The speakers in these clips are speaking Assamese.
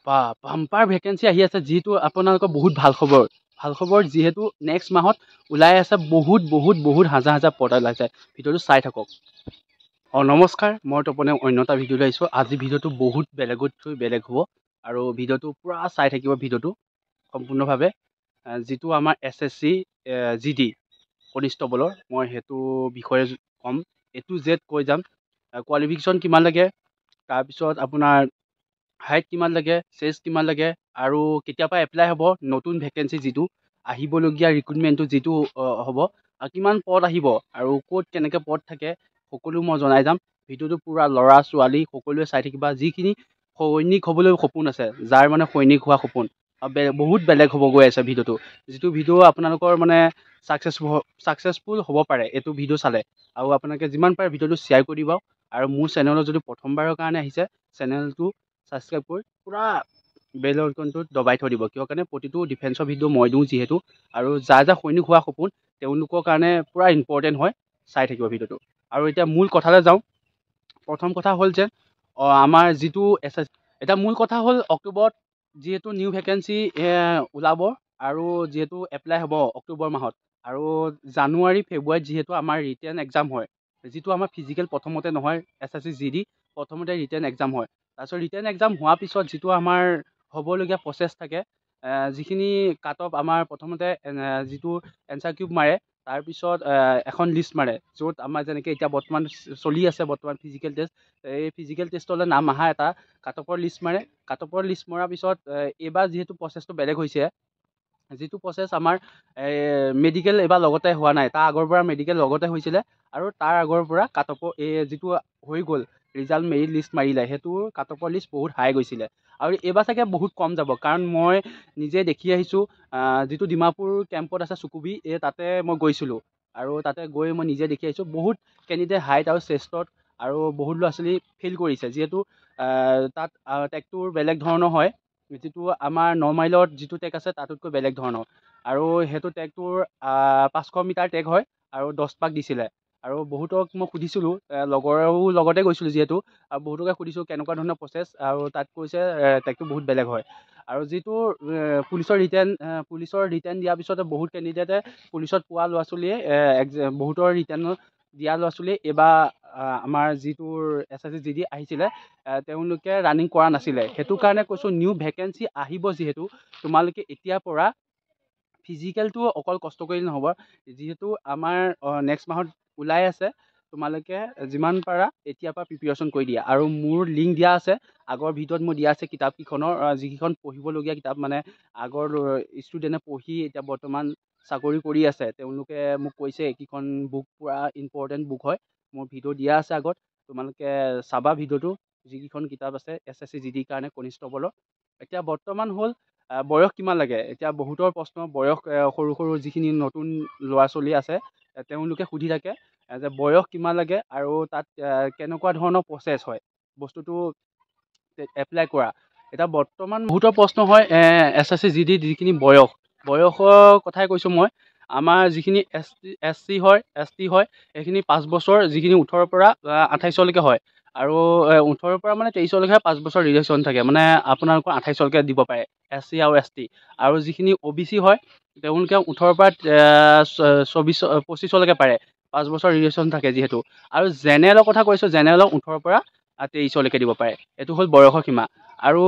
বা বাম্পাৰ ভেকেঞ্চি আহি আছে, যিহেতু আপোনালোকৰ বহুত ভাল খবৰ। ভাল খবৰ, যিহেতু নেক্সট মাহত ওলাই আছে বহুত বহুত বহুত হাজাৰ হাজাৰ পদ ওলাইছে। ভিডিঅ'টো চাই থাকক। নমস্কাৰ, মই তপনে অন্য এটা ভিডিঅ'লৈ আহিছোঁ। আজি ভিডিঅ'টো বহুত বেলেগতকৈ বেলেগ হ'ব আৰু ভিডিঅ'টো পূৰা চাই থাকিব। ভিডিঅ'টো সম্পূৰ্ণভাৱে যিটো আমাৰ SSC GD কনিষ্টবলৰ, মই সেইটো বিষয়ে ক'ম। A to Z কৈ যাম। কোৱালিফিকেশ্যন কিমান লাগে, তাৰপিছত আপোনাৰ হাইট কিমান লাগে, চেজ কিমান লাগে, আৰু কেতিয়াৰ পৰা এপ্লাই হ'ব, নতুন ভেকেঞ্চি যিটো আহিবলগীয়া ৰিক্ৰুটমেণ্টটো যিটো হ'ব, আৰু কিমান পদ আহিব আৰু ক'ত কেনেকৈ পদ থাকে সকলো মই জনাই যাম। ভিডিঅ'টো পূৰা ল'ৰা ছোৱালী সকলোৱে চাই থাকিবা। যিখিনি সৈনিক হ'বলৈ সপোন আছে, যাৰ মানে সৈনিক হোৱা সপোন, বহুত বেলেগ হ'ব গৈ আছে ভিডিঅ'টো। যিটো ভিডিঅ' আপোনালোকৰ মানে ছাকচেছফুল হ'ব পাৰে এইটো ভিডিঅ' চালে। আৰু আপোনালোকে যিমান পাৰে ভিডিঅ'টো শ্বেয়াৰ কৰি দিব। আৰু মোৰ চেনেলত যদি প্ৰথমবাৰৰ কাৰণে আহিছে, চেনেলটো ছাবস্ক্ৰাইব কৰি পূৰা বেল আইকনটোত দবাই থৈ দিব। কিয় কাৰণে প্ৰতিটো ডিফেন্সৰ ভিডিঅ' মই দিওঁ যিহেতু, আৰু যাৰ যাৰ সৈনিক হোৱা সপোন তেওঁলোকৰ কাৰণে পূৰা ইম্পৰ্টেণ্ট হয়। চাই থাকিব ভিডিঅ'টো। আৰু এতিয়া মূল কথালৈ যাওঁ। প্ৰথম কথা হ'ল যে আমাৰ যিটো এতিয়া মূল কথা হ'ল, অক্টোবৰত যিহেতু নিউ ভেকেঞ্চি ওলাব, আৰু যিহেতু এপ্লাই হ'ব অক্টোবৰ মাহত, আৰু জানুৱাৰী ফেব্ৰুৱাৰীত যিহেতু আমাৰ ৰিটেন এক্সাম হয়, যিটো আমাৰ ফিজিকেল প্ৰথমতে নহয়, SSC GD প্ৰথমতে ৰিটেন এক্সাম হয়। তাৰপিছত ৰিটেন এক্সাম হোৱাৰ পিছত যিটো আমাৰ হ'বলগীয়া প্ৰচেছ থাকে, যিখিনি কাট অফ আমাৰ প্ৰথমতে যিটো এনচাৰ কিউব মাৰে, তাৰপিছত এখন লিষ্ট মাৰে, য'ত আমাৰ যেনেকৈ এতিয়া বৰ্তমান চলি আছে ফিজিকেল টেষ্ট। এই ফিজিকেল টেষ্টলৈ নাম অহা এটা কাট অফৰ লিষ্ট মাৰে। কাট অফৰ লিষ্ট মৰাৰ পিছত এইবাৰ যিহেতু প্ৰচেছটো বেলেগ হৈছে, যিটো প্ৰচেছ আমাৰ মেডিকেল এইবাৰ লগতে হোৱা নাই, তাৰ আগৰ পৰা মেডিকেল লগতে হৈছিলে, আৰু তাৰ আগৰ পৰা কাট অফৰ যিটো হৈ গ'ল, ৰিজাল্ট মেৰিট লিষ্ট মাৰিলে, সেইটো কাট অফৰ লিষ্ট বহুত হাই গৈছিলে। আৰু এইবাৰ চাগে বহুত কম যাব, কাৰণ মই নিজে দেখি আহিছোঁ। যিটো ডিমাপুৰ কেম্পত আছে চুকুবি, তাতে মই গৈছিলোঁ, আৰু তাতে গৈ মই নিজে দেখি আহিছোঁ বহুত কেণ্ডিডেট হাইট আৰু চেষ্টত, আৰু বহুত ল'ৰা ছোৱালী ফেইল কৰিছে। যিহেতু তাত টেগটোৰ বেলেগ ধৰণৰ হয়, যিটো আমাৰ 9 মাইলত যিটো টেগ আছে তাতোতকৈ বেলেগ ধৰণৰ। আৰু সেইটো টেগটোৰ 500 মিটাৰ টেগ হয়, আৰু 10 পাক দিছিলে। আৰু বহুতক মই সুধিছিলোঁ, লগৰেও লগতে গৈছিলোঁ যিহেতু, আৰু বহুতকে সুধিছোঁ কেনেকুৱা ধৰণৰ প্ৰচেছ, আৰু তাত কৈছে টেগটো বহুত বেলেগ হয়। আৰু যিটো পুলিচৰ ৰিটেন দিয়াৰ পিছতে বহুত কেণ্ডিডেটে পুলিচত পোৱা ল'ৰা ছোৱালীয়ে বহুতৰ ৰিটেনত দিয়া ল'ৰা ছোৱালীয়ে এইবাৰ আমাৰ যিটোৰ SSC GD আহিছিলে, তেওঁলোকে ৰানিং কৰা নাছিলে। সেইটো কাৰণে কৈছোঁ, নিউ ভেকেঞ্চি আহিব যিহেতু, তোমালোকে এতিয়াৰ পৰা ফিজিকেলটো অকল কষ্ট কৰিলে নহ'ব। যিহেতু আমাৰ নেক্সট মাহত ওলাই আছে, তোমালোকে যিমান পাৰা এতিয়াৰ পৰা প্ৰিপেৰেশ্যন কৰি দিয়া। আৰু মোৰ লিংক দিয়া আছে, আগৰ ভিডিঅ'ত মোৰ দিয়া আছে কিতাপকেইখনৰ, যিকেইখন পঢ়িবলগীয়া কিতাপ, মানে আগৰ ষ্টুডেণ্টে পঢ়ি এতিয়া বৰ্তমান চাকৰি কৰি আছে, তেওঁলোকে মোক কৈছে এইকেইখন বুক পূৰা ইম্পৰ্টেণ্ট বুক হয়। মোৰ ভিডিঅ' দিয়া আছে আগত, তোমালোকে চাবা ভিডিঅ'টো। যিকেইখন কিতাপ আছে SSC GD কাৰণে কনিষ্টবলৰ। এতিয়া বৰ্তমান হ'ল বয়স কিমান লাগে। এতিয়া বহুতৰ প্ৰশ্ন, বয়স সৰু সৰু যিখিনি নতুন ল'ৰা ছোৱালী আছে, তেওঁলোকে সুধি থাকে যে বয়স কিমান লাগে, আৰু তাত কেনেকুৱা ধৰণৰ প্ৰচেছ হয় বস্তুটো এপ্লাই কৰা। এতিয়া বৰ্তমান বহুতৰ প্ৰশ্ন হয় SSC GD যিখিনি বয়সৰ কথাই কৈছোঁ মই। আমাৰ যিখিনি SC হয়, ST হয়, সেইখিনি 5 বছৰ, যিখিনি 18ৰ পৰা 28লৈকে হয়। আৰু 18ৰ পৰা মানে 23লৈকে 5 বছৰ ৰিলেশ্যন থাকে, মানে আপোনালোকৰ 28লৈকে দিব পাৰে SC আৰু ST। আৰু যিখিনি OBC হয়, তেওঁলোকে 18ৰ পৰা 25লৈকে পাৰে, 5 বছৰ ৰিলেশ্যন থাকে যিহেতু। আৰু জেনেৰেলৰ কথা কৈছোঁ, জেনেৰেলক 18ৰ পৰা 23লৈকে দিব পাৰে। এইটো হ'ল বয়সৰ সীমা। আৰু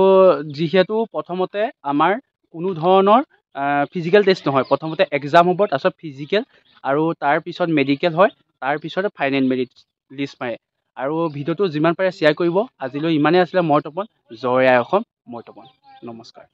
যিহেতু প্ৰথমতে আমাৰ কোনো ধৰণৰ ফিজিকেল টেষ্ট নহয়, প্ৰথমতে এক্সাম হ'ব, তাৰপিছত ফিজিকেল, আৰু তাৰপিছত মেডিকেল হয়, তাৰপিছত ফাইনেল মেৰিট লিষ্ট মাৰে। আৰু ভিডিঅ'টো যিমান পাৰে শ্বেয়াৰ কৰিব। আজিলৈ ইমানেই আছিলে। মই তপন, জয় আই অসম, মই তপন, নমস্কাৰ।